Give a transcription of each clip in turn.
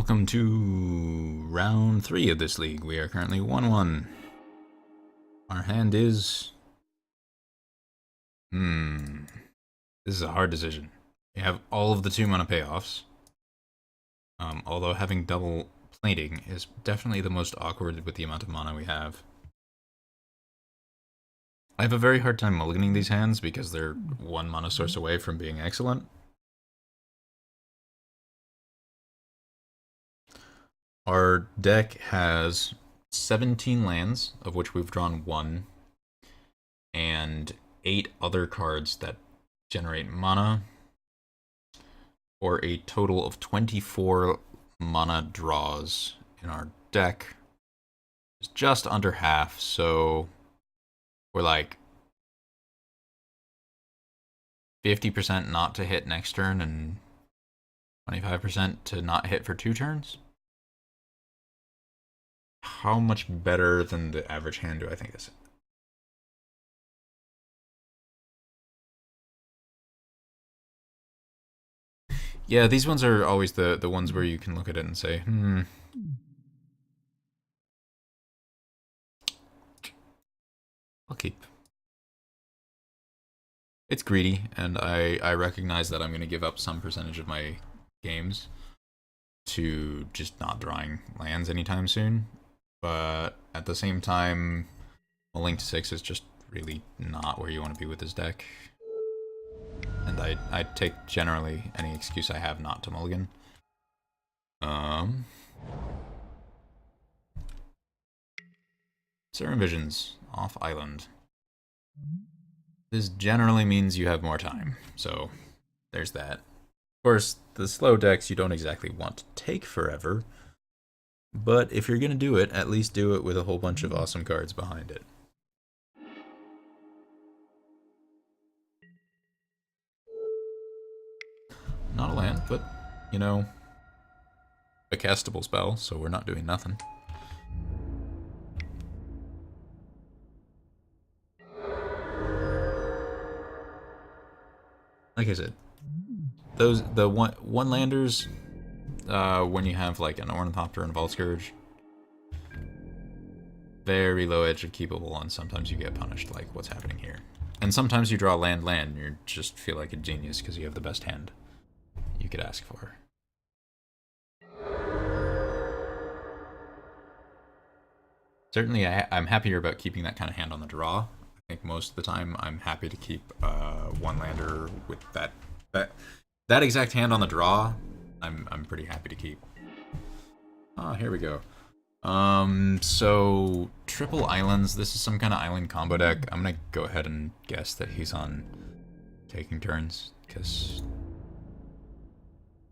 Welcome to round 3 of this league. We are currently 1-1. Our hand is... This is a hard decision. We have all of the 2-mana payoffs. Although having double plating is definitely the most awkward with the amount of mana we have. I have a very hard time mulliganing these hands because they're 1 mana source away from being excellent. Our deck has 17 lands, of which we've drawn 1, and 8 other cards that generate mana, for a total of 24 mana draws in our deck. It's just under half, so we're like 50% not to hit next turn and 25% to not hit for 2 turns. How much better than the average hand do I think this is? Yeah, these ones are always the ones where you can look at it and say, I'll keep. It's greedy, and I recognize that I'm going to give up some percentage of my games to just not drawing lands anytime soon. But at the same time, a Link to 6 is just really not where you want to be with this deck. And I take generally any excuse I have not to mulligan. Serum Visions, off island. This generally means you have more time, so there's that. Of course, the slow decks you don't exactly want to take forever, but if you're gonna do it, at least do it with a whole bunch of awesome cards behind it. Not a land, but, you know, a castable spell, so we're not doing nothing. Like I said, the one landers, when you have like an Ornithopter and Vault Scourge, very low edge of keepable, and sometimes you get punished like what's happening here. And sometimes you draw land, and you just feel like a genius because you have the best hand you could ask for. Certainly, I'm happier about keeping that kind of hand on the draw. I think most of the time I'm happy to keep one lander with that exact hand on the draw. I'm pretty happy to keep. Ah, here we go. So triple islands. This is some kind of island combo deck. I'm gonna go ahead and guess that he's on taking turns because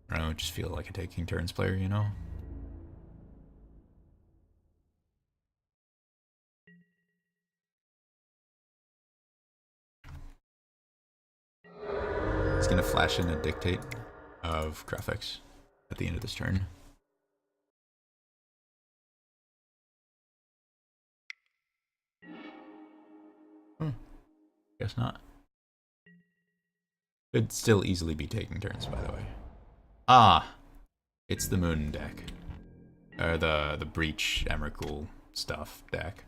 I don't know, just feel like a taking turns player, you know. He's gonna flash in a dictate of graphics at the end of this turn. Guess not. Could still easily be taking turns, by the way. Ah, it's the Moon deck. Or the Breach Emrakul stuff deck.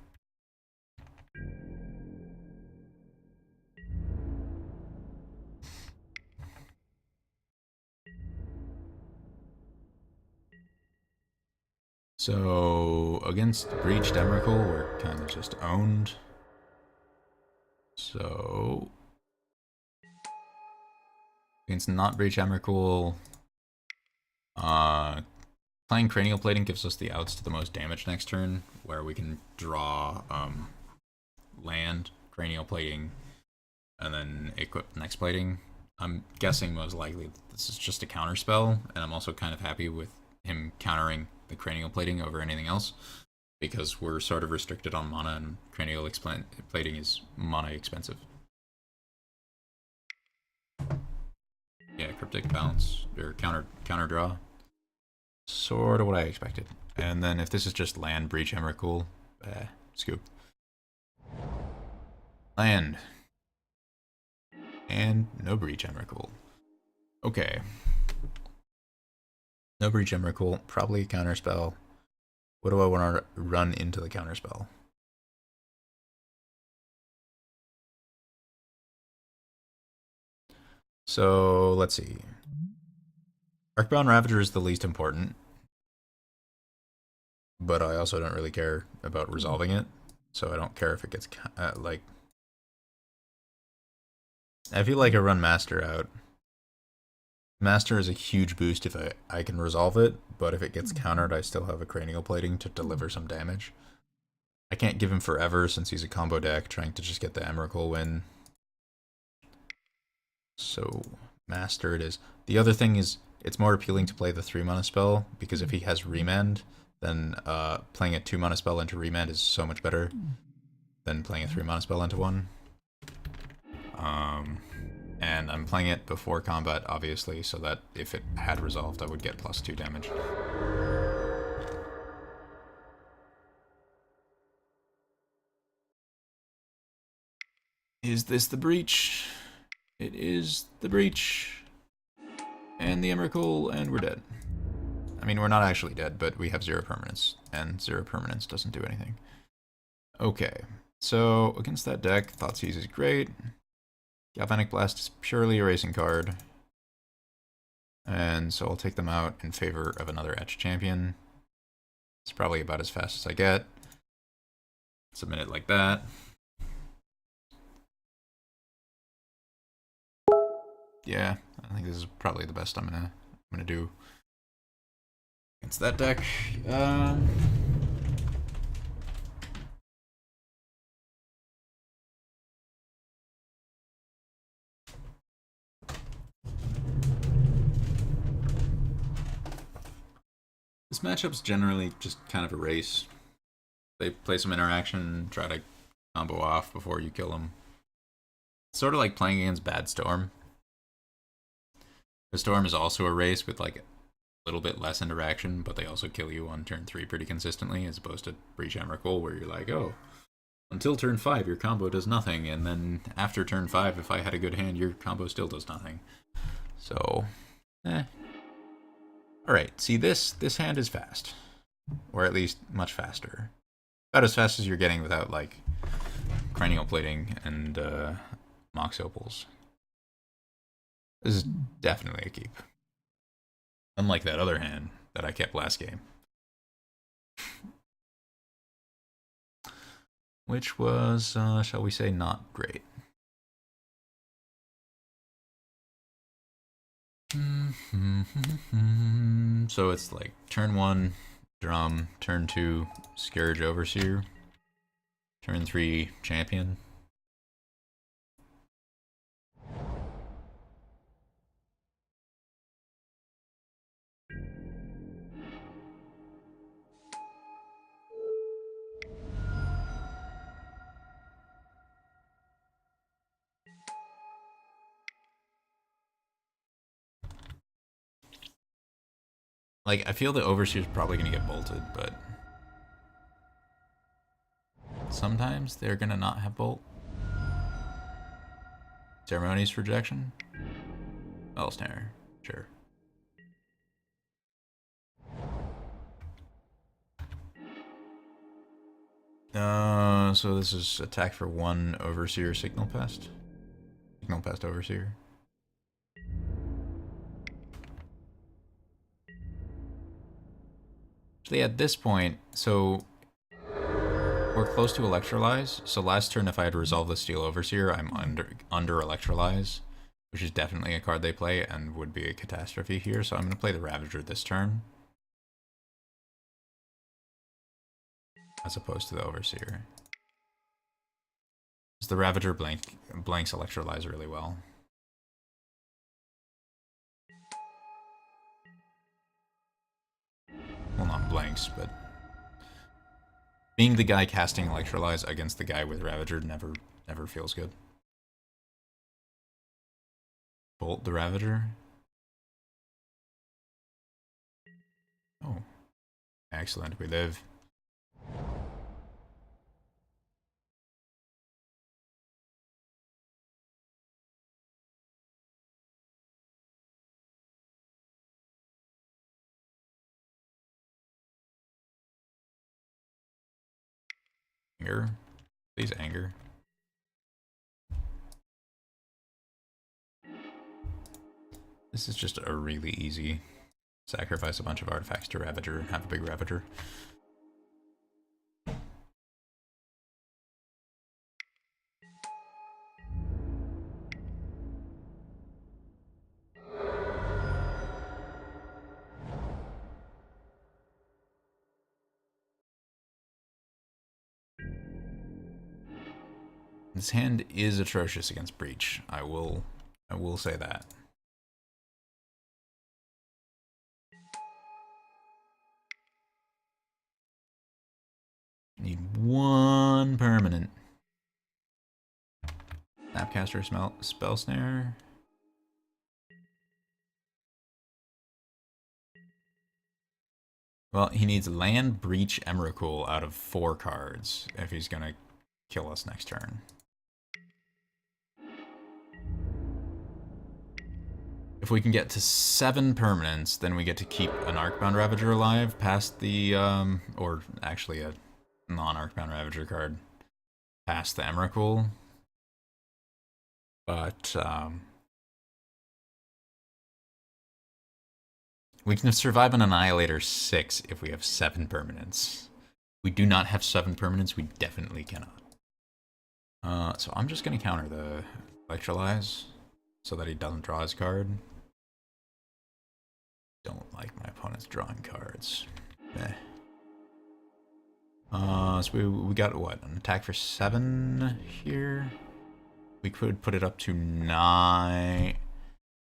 So, against Breached Emrakul, we're kind of just owned. So, against not Breach Emrakul, playing Cranial Plating gives us the outs to the most damage next turn, where we can draw land, Cranial Plating, and then equip next plating. I'm guessing most likely this is just a counter spell, and I'm also kind of happy with him countering the Cranial Plating over anything else, because we're sort of restricted on mana, and Cranial Plating is mana expensive. Yeah, Cryptic Bounce, or counter draw. Sort of what I expected. And then if this is just land, Breach Emrakul, scoop. Land. And no Breach Emrakul. Okay. No Breach Emrakul, probably a counterspell. What do I want to run into the counterspell? So let's see. Arcbound Ravager is the least important, but I also don't really care about resolving it. So I don't care if it gets like. I feel like I run Master out. Master is a huge boost if I can resolve it, but if it gets countered, I still have a cranial plating to deliver some damage. I can't give him forever since he's a combo deck trying to just get the Emrakul win. So Master it is. The other thing is it's more appealing to play the 3-mana spell because if he has Remand, then playing a 2-mana spell into Remand is so much better than playing a 3-mana spell into one. And I'm playing it before combat, obviously, so that if it had resolved, I would get +2 damage. Is this the breach? It is the breach. And the Emrakul, and we're dead. I mean, we're not actually dead, but we have 0 permanence, and 0 permanence doesn't do anything. Okay, so against that deck, Thoughtseize is great. Galvanic Blast is purely a racing card. And so I'll take them out in favor of another Etch Champion. It's probably about as fast as I get. Submit it like that. Yeah, I think this is probably the best I'm gonna do against that deck. This matchup's generally just kind of a race. They play some interaction, try to combo off before you kill them. It's sort of like playing against Bad Storm. The Storm is also a race with like a little bit less interaction, but they also kill you on turn 3 pretty consistently, as opposed to Breach Emrakul, where you're like, oh, until turn 5 your combo does nothing, and then after turn 5, if I had a good hand, your combo still does nothing. So, Alright, see this hand is fast. Or at least much faster. About as fast as you're getting without like cranial plating and Mox Opals. This is definitely a keep. Unlike that other hand that I kept last game. Which was, shall we say, not great. So it's like turn 1, Drum, turn 2, Scourge Overseer, turn 3, Champion. Like, I feel the Overseer's probably gonna get bolted, but sometimes they're gonna not have bolt. Ceremonies rejection? Snare, sure. So this is attack for 1 Overseer Signal Pest. Signal Pest Overseer. Actually, at this point, so we're close to Electrolyze. So last turn, if I had resolved the Steel Overseer, I'm under Electrolyze, which is definitely a card they play and would be a catastrophe here. So I'm going to play the Ravager this turn, as opposed to the Overseer. Because the Ravager blanks Electrolyze really well. Well, not blanks, but being the guy casting Electrolyze against the guy with Ravager never feels good. Bolt the Ravager. Oh, excellent. We live. Anger. Please anger. This is just a really easy sacrifice a bunch of artifacts to Ravager and have a big Ravager. This hand is atrocious against Breach. I will say that. Need one permanent. Snapcaster, spell snare. Well, he needs land, breach, Emrakul out of 4 cards if he's gonna kill us next turn. If we can get to 7 permanents, then we get to keep an Arcbound Ravager alive past the, or actually a non-Arcbound Ravager card past the Emrakul. But, we can survive an Annihilator 6 if we have 7 permanents. We do not have 7 permanents, we definitely cannot. So I'm just gonna counter the Electrolyze so that he doesn't draw his card. Don't like my opponent's drawing cards. So we got what? An attack for 7 here. We could put it up to 9,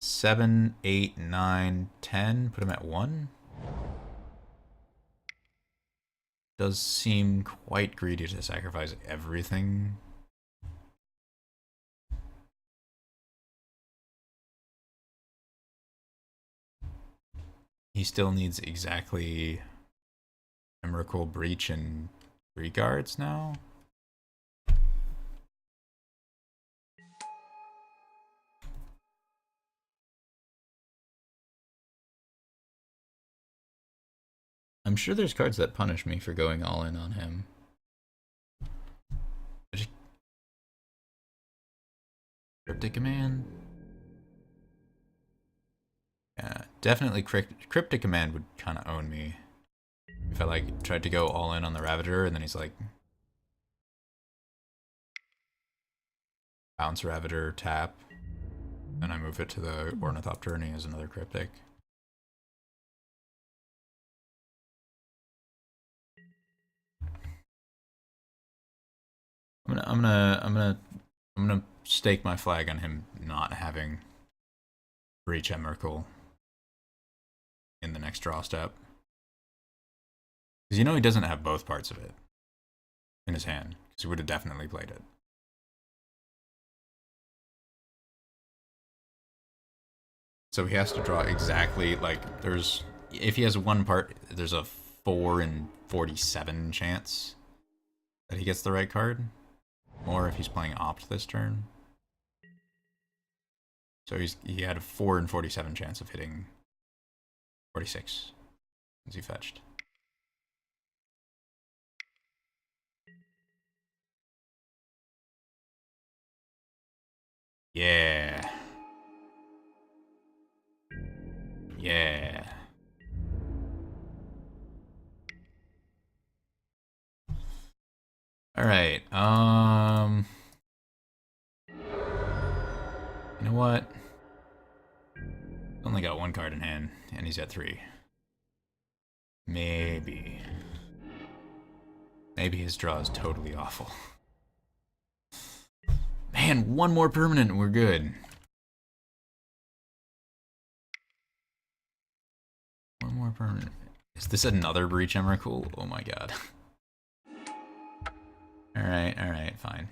7, 8, 9, 10. Put him at 1. Does seem quite greedy to sacrifice everything. He still needs exactly Emrakul, Breach, and 3 guards now. I'm sure there's cards that punish me for going all in on him. Cryptic Command? Yeah, definitely Cryptic Command would kind of own me. If I like tried to go all in on the Ravager and then he's like bounce Ravager, tap, then I move it to the Ornithopter and he has another Cryptic. I'm gonna stake my flag on him not having Breach Emrakul in the next draw step. Because you know he doesn't have both parts of it in his hand, because he would have definitely played it. So he has to draw exactly, like, if he has one part, there's a 4 in 47 chance that he gets the right card. Or if he's playing Opt this turn. So he had a 4 in 47 chance of hitting 46 as he fetched. Yeah. Yeah. Alright, you know what? Only got 1 card in hand, and he's at 3. Maybe his draw is totally awful. Man, 1 more permanent and we're good. 1 more permanent. Is this another Breach Emrakul? Oh my god. Alright, fine.